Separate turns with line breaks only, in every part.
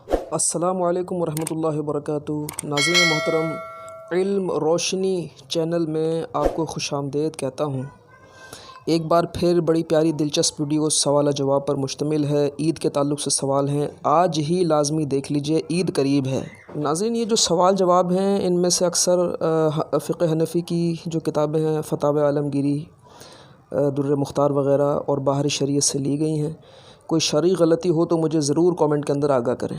السلام علیکم ورحمۃ اللہ وبرکاتہ۔ ناظرین محترم، علم روشنی چینل میں آپ کو خوش آمدید کہتا ہوں۔ ایک بار پھر بڑی پیاری دلچسپ ویڈیو سوال جواب پر مشتمل ہے۔ عید کے تعلق سے سوال ہیں، آج ہی لازمی دیکھ لیجئے، عید قریب ہے۔ ناظرین، یہ جو سوال جواب ہیں ان میں سے اکثر فقہ حنفی کی جو کتابیں ہیں، فتاوی عالمگیری، در مختار وغیرہ اور بحر شریعت سے لی گئی ہیں۔ کوئی شرعی غلطی ہو تو مجھے ضرور کامنٹ کے اندر آگاہ کریں۔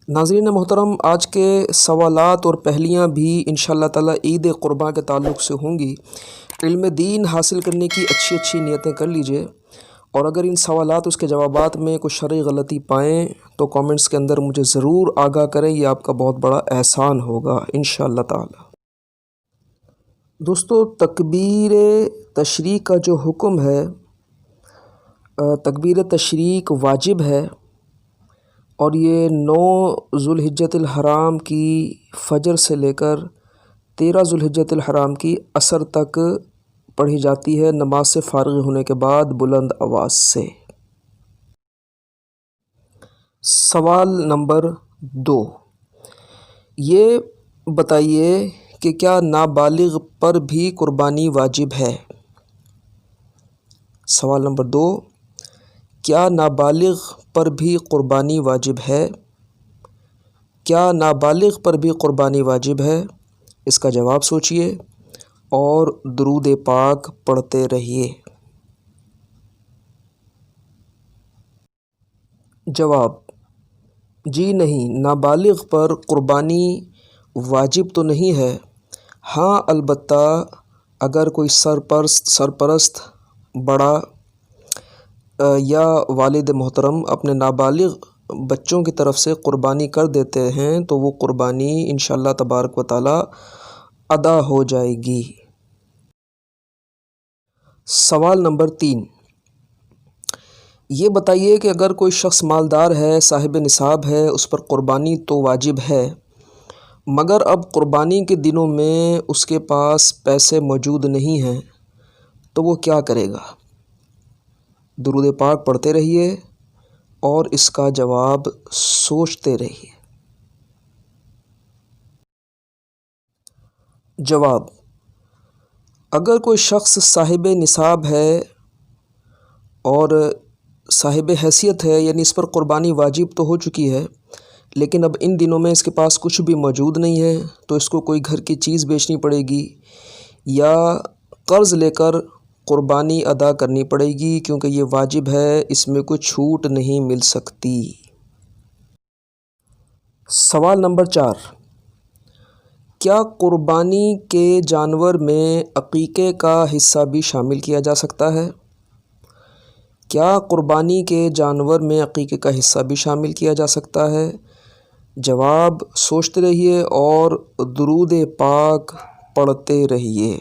ناظرین محترم، آج کے سوالات اور پہلیاں بھی انشاءاللہ تعالی عید قرباں کے تعلق سے ہوں گی۔ علم دین حاصل کرنے کی اچھی نیتیں کر لیجئے، اور اگر ان سوالات اس کے جوابات میں کوئی شرعی غلطی پائیں تو کامنٹس کے اندر مجھے ضرور آگاہ کریں، یہ آپ کا بہت بڑا احسان ہوگا انشاءاللہ تعالی۔ دوستو، تکبیر تشریق کا جو حکم ہے، تکبیر تشریق واجب ہے، اور یہ 9 ذوالحجۃ الحرام کی فجر سے لے کر 13 ذوالحجۃ الحرام کی عصر تک پڑھی جاتی ہے، نماز سے فارغ ہونے کے بعد بلند آواز سے۔ سوال نمبر 2، یہ بتائیے کہ کیا نابالغ پر بھی قربانی واجب ہے؟ سوال نمبر 2، کیا نابالغ پر بھی قربانی واجب ہے؟ کیا نابالغ پر بھی قربانی واجب ہے؟ اس کا جواب سوچئے اور درود پاک پڑھتے رہیے۔ جواب: جی نہیں، نابالغ پر قربانی واجب تو نہیں ہے۔ ہاں، البتہ اگر کوئی سرپرست بڑا یا والد محترم اپنے نابالغ بچوں کی طرف سے قربانی کر دیتے ہیں تو وہ قربانی انشاءاللہ تبارک و تعالی ادا ہو جائے گی۔ سوال نمبر 3، یہ بتائیے کہ اگر کوئی شخص مالدار ہے، صاحب نصاب ہے، اس پر قربانی تو واجب ہے، مگر اب قربانی کے دنوں میں اس کے پاس پیسے موجود نہیں ہیں تو وہ کیا کرے گا؟ درود پاک پڑھتے رہیے اور اس کا جواب سوچتے رہیے۔ جواب: اگر کوئی شخص صاحب نصاب ہے اور صاحب حیثیت ہے، یعنی اس پر قربانی واجب تو ہو چکی ہے، لیکن اب ان دنوں میں اس کے پاس کچھ بھی موجود نہیں ہے تو اس کو کوئی گھر کی چیز بیچنی پڑے گی یا قرض لے کر قربانی ادا کرنی پڑے گی، کیونکہ یہ واجب ہے، اس میں کوئی چھوٹ نہیں مل سکتی۔ سوال نمبر 4، کیا قربانی کے جانور میں عقیقے کا حصہ بھی شامل کیا جا سکتا ہے؟ کیا قربانی کے جانور میں عقیقے کا حصہ بھی شامل کیا جا سکتا ہے؟ جواب سوچتے رہیے اور درود پاک پڑھتے رہیے۔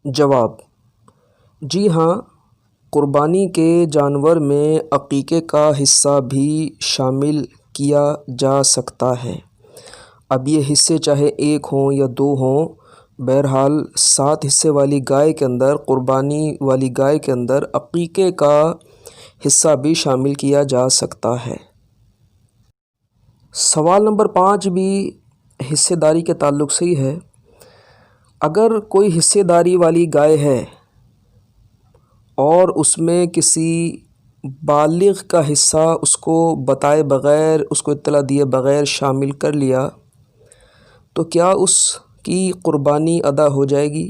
جواب: جی ہاں، قربانی کے جانور میں عقیقے کا حصہ بھی شامل کیا جا سکتا ہے۔ اب یہ حصے چاہے 1 ہوں یا 2 ہوں، بہرحال 7 حصے والی گائے کے اندر، قربانی والی گائے کے اندر عقیقے کا حصہ بھی شامل کیا جا سکتا ہے۔ سوال نمبر 5 بھی حصے داری کے تعلق سے ہی ہے۔ اگر کوئی حصے داری والی گائے ہے اور اس میں کسی بالغ کا حصہ اس کو بتائے بغیر، اس کو اطلاع دیے بغیر شامل کر لیا تو کیا اس کی قربانی ادا ہو جائے گی؟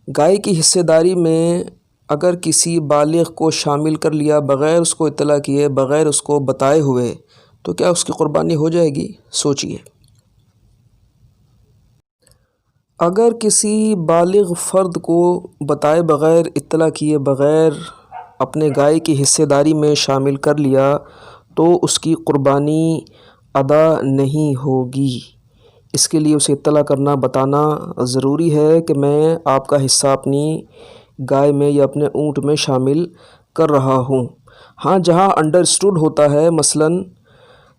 گائے کی حصے داری میں اگر کسی بالغ کو شامل کر لیا بغیر اس کو اطلاع کیے، بغیر اس کو بتائے ہوئے، تو کیا اس کی قربانی ہو جائے گی؟ سوچئے۔ اگر کسی بالغ فرد کو بتائے بغیر، اطلاع کیے بغیر اپنے گائے کی حصے داری میں شامل کر لیا تو اس کی قربانی ادا نہیں ہوگی۔ اس کے لیے اسے اطلاع کرنا، بتانا ضروری ہے کہ میں آپ کا حصہ اپنی گائے میں یا اپنے اونٹ میں شامل کر رہا ہوں۔ ہاں، جہاں انڈرسٹوڈ ہوتا ہے، مثلاً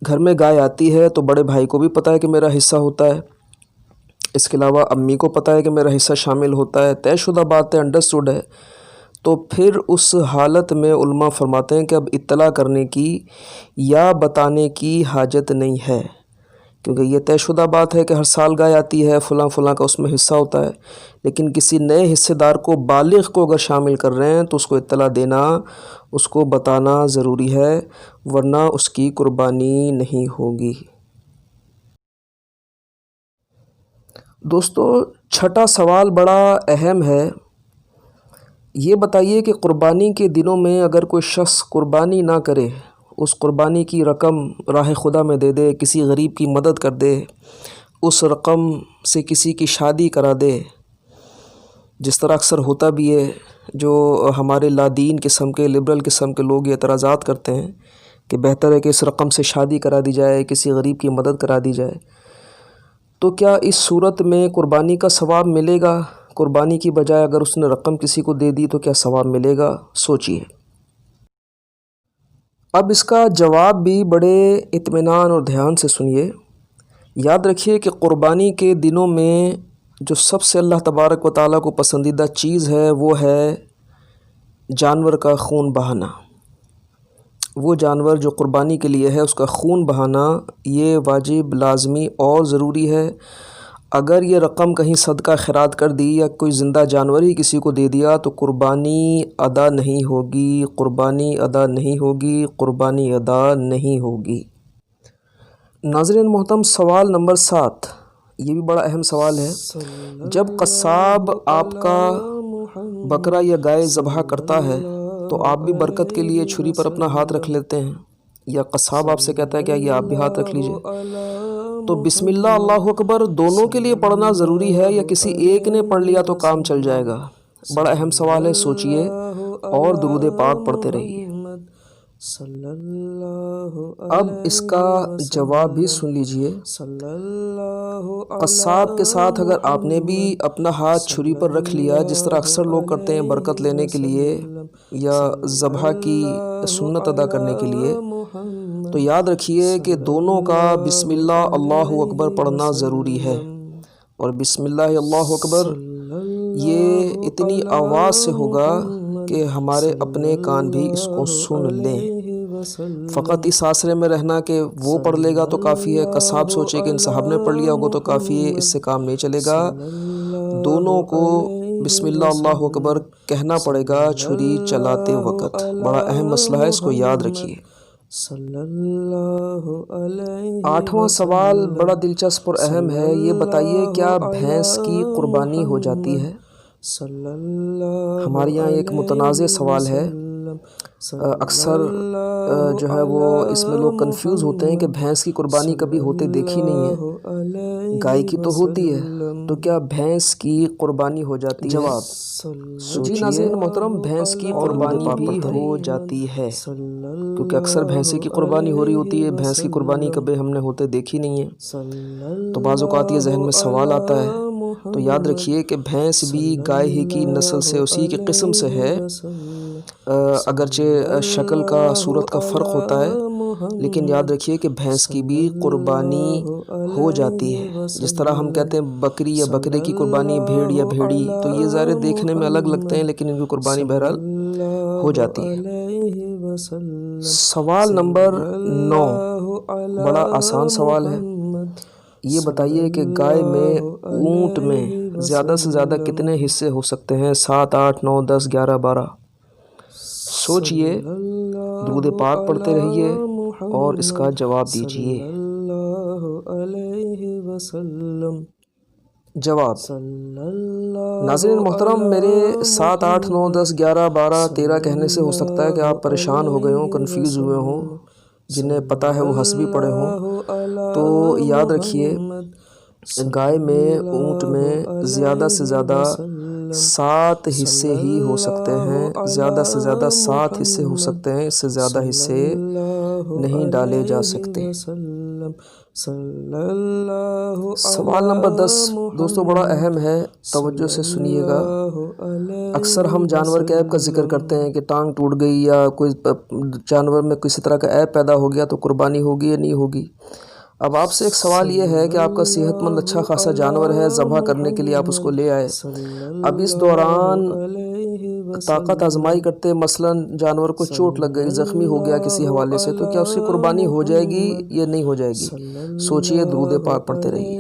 گھر میں گائے آتی ہے تو بڑے بھائی کو بھی پتہ ہے کہ میرا حصہ ہوتا ہے، اس کے علاوہ امی کو پتہ ہے کہ میرا حصہ شامل ہوتا ہے، طے شدہ بات ہے، انڈرسٹوڈ ہے، تو پھر اس حالت میں علماء فرماتے ہیں کہ اب اطلاع کرنے کی یا بتانے کی حاجت نہیں ہے، کیونکہ یہ طے شدہ بات ہے کہ ہر سال گائے آتی ہے، فلاں فلاں کا اس میں حصہ ہوتا ہے، لیکن کسی نئے حصے دار کو، بالغ کو اگر شامل کر رہے ہیں تو اس کو اطلاع دینا، اس کو بتانا ضروری ہے، ورنہ اس کی قربانی نہیں ہوگی۔ دوستو، چھٹا سوال بڑا اہم ہے۔ یہ بتائیے کہ قربانی کے دنوں میں اگر کوئی شخص قربانی نہ کرے، اس قربانی کی رقم راہ خدا میں دے دے، کسی غریب کی مدد کر دے، اس رقم سے کسی کی شادی کرا دے، جس طرح اکثر ہوتا بھی ہے، جو ہمارے لادین قسم کے، لبرل قسم کے لوگ یہ اعتراضات کرتے ہیں کہ بہتر ہے کہ اس رقم سے شادی کرا دی جائے، کسی غریب کی مدد کرا دی جائے، تو کیا اس صورت میں قربانی کا ثواب ملے گا؟ قربانی کی بجائے اگر اس نے رقم کسی کو دے دی تو کیا ثواب ملے گا؟ سوچئے۔ اب اس کا جواب بھی بڑے اطمینان اور دھیان سے سنیے۔ یاد رکھیے کہ قربانی کے دنوں میں جو سب سے اللہ تبارک و تعالیٰ کو پسندیدہ چیز ہے وہ ہے جانور کا خون بہانا۔ وہ جانور جو قربانی کے لیے ہے اس کا خون بہانا یہ واجب، لازمی اور ضروری ہے۔ اگر یہ رقم کہیں صدقہ خیرات کر دی یا کوئی زندہ جانور ہی کسی کو دے دیا تو قربانی ادا نہیں ہوگی، قربانی ادا نہیں ہوگی، قربانی ادا نہیں ہوگی۔ ناظرین محترم، سوال نمبر 7، یہ بھی بڑا اہم سوال ہے۔ جب قصاب آپ کا بکرا یا گائے ذبح کرتا ہے تو آپ بھی برکت کے لیے چھری پر اپنا ہاتھ رکھ لیتے ہیں، یا قصاب آپ سے کہتا ہے کہ یہ آپ بھی ہاتھ رکھ لیجئے، تو بسم اللہ، اللہ اکبر دونوں کے لیے پڑھنا ضروری ہے یا کسی ایک نے پڑھ لیا تو کام چل جائے گا؟ بڑا اہم سوال ہے، سوچئے اور درود پاک پڑھتے رہیے۔ اب اس کا جواب بھی سن لیجئے۔ قصاب کے ساتھ اگر آپ نے بھی اپنا ہاتھ چھری پر رکھ لیا، جس طرح اکثر لوگ کرتے ہیں برکت لینے کے لیے یا ذبح کی سنت ادا کرنے کے لیے، تو یاد رکھیے کہ دونوں کا بسم اللہ، اللہ اکبر پڑھنا ضروری ہے۔ اور بسم اللہ اللہ اکبر یہ اتنی آواز سے ہوگا کہ ہمارے اپنے کان بھی اس کو سن لیں۔ فقط اس آسرے میں رہنا کہ وہ پڑھ لے گا تو کافی ہے، قصاب سوچے کہ ان صاحب نے پڑھ لیا ہوگا تو کافی ہے، اس سے کام نہیں چلے گا۔ دونوں کو بسم اللہ اللہ اکبر کہنا پڑے گا چھری چلاتے وقت۔ بڑا اہم مسئلہ ہے، اس کو یاد رکھیے۔ 8واں سوال بڑا دلچسپ اور اہم ہے۔ یہ بتائیے کیا بھینس کی قربانی ہو جاتی ہے؟ ہمارے یہاں ایک متنازع سوال ہے، اکثر جو ہے وہ اس میں لوگ کنفیوز ہوتے ہیں کہ بھینس کی قربانی کبھی ہوتے دیکھی نہیں ہے، گائے کی تو ہوتی ہے، تو کیا بھینس کی قربانی ہو جاتی ہے؟ جواب، جی ناظرین محترم، بھینس کی قربانی بھی ہو جاتی ہے، کیونکہ اکثر بھینسے کی قربانی ہو رہی ہوتی ہے، بھینس کی قربانی کبھی ہم نے ہوتے دیکھی نہیں ہے، تو بعض اوقات یہ ذہن میں سوال آتا ہے، تو یاد رکھیے کہ بھینس بھی گائے ہی کی نسل سے، اسی کی قسم سے ہے، اگرچہ شکل کا، صورت کا فرق ہوتا ہے، لیکن یاد رکھیے کہ بھینس کی بھی قربانی ہو جاتی ہے۔ جس طرح ہم کہتے ہیں بکری یا بکرے کی قربانی، بھیڑ یا بھیڑی، تو یہ ظاہر دیکھنے میں الگ لگتے ہیں لیکن ان کی قربانی بہرحال ہو جاتی ہے۔ سوال نمبر 9 بڑا آسان سوال ہے۔ یہ بتائیے کہ گائے میں، اونٹ میں زیادہ سے زیادہ کتنے حصے ہو سکتے ہیں؟ 7، 8، 9، 10، 11، 12؟ سوچئے، درود پاک پڑھتے رہیے اور اس کا جواب دیجئے۔ جواب، ناظرین محترم، میرے 7، 8، 9، 10، 11، 12، 13 کہنے سے ہو سکتا ہے کہ آپ پریشان ہو گئے ہوں، کنفیوز ہوئے ہوں، جنہیں پتہ ہے وہ ہنس بھی پڑے ہوں، تو یاد رکھیے گائے میں، اونٹ میں زیادہ سے زیادہ 7 حصے ہی ہو سکتے ہیں، زیادہ سے زیادہ 7 حصے ہو سکتے ہیں، اس سے زیادہ حصے نہیں ڈالے جا سکتے۔ سوال نمبر 10 دوستو بڑا اہم ہے، توجہ سے سنیے گا۔ اکثر ہم جانور کے عیب کا ذکر کرتے ہیں کہ ٹانگ ٹوٹ گئی یا کوئی جانور میں کسی طرح کا عیب پیدا ہو گیا تو قربانی ہوگی یا نہیں ہوگی؟ اب آپ سے ایک سوال یہ ہے کہ آپ کا صحت مند اچھا خاصا جانور ہے، ذبح کرنے کے لیے آپ اس کو لے آئے، اب اس دوران طاقت آزمائی کرتے، مثلاً جانور کو چوٹ لگ گئی، زخمی ہو گیا کسی حوالے سے، تو کیا اس کی قربانی ہو جائے گی یا نہیں ہو جائے گی؟ سوچئے، درود پاک پڑھتے رہیے۔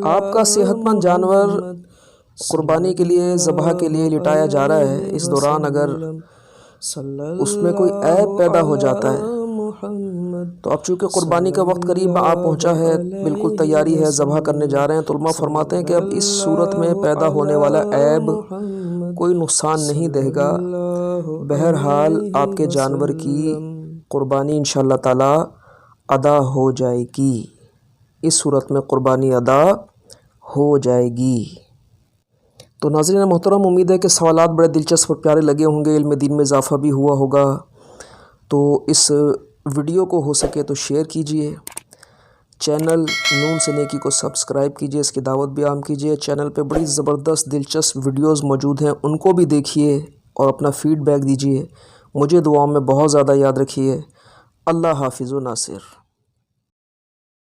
آپ کا صحت مند جانور قربانی کے لیے، ذبح کے لیے لٹایا جا رہا ہے، اس دوران اگر اس میں کوئی عیب پیدا ہو جاتا ہے تو اب چونکہ قربانی کا وقت قریب آ پہنچا ہے، بالکل تیاری ہے، ذبح کرنے جا رہے ہیں، تو علماء فرماتے ہیں کہ اب اس صورت میں پیدا ہونے والا عیب کوئی نقصان نہیں دے گا۔ بہرحال آپ کے جانور کی قربانی انشاءاللہ تعالی ادا ہو جائے گی، اس صورت میں قربانی ادا ہو جائے گی۔ تو ناظرین محترم، امید ہے کہ سوالات بڑے دلچسپ اور پیارے لگے ہوں گے، علم دین میں اضافہ بھی ہوا ہوگا۔ تو اس ویڈیو کو ہو سکے تو شیئر کیجئے، چینل نون سے نیکی کو سبسکرائب کیجئے، اس کی دعوت بھی عام کیجئے۔ چینل پہ بڑی زبردست دلچسپ ویڈیوز موجود ہیں، ان کو بھی دیکھیے اور اپنا فیڈ بیک دیجئے۔ مجھے دعاؤں میں بہت زیادہ یاد رکھیے۔ اللہ حافظ و ناصر۔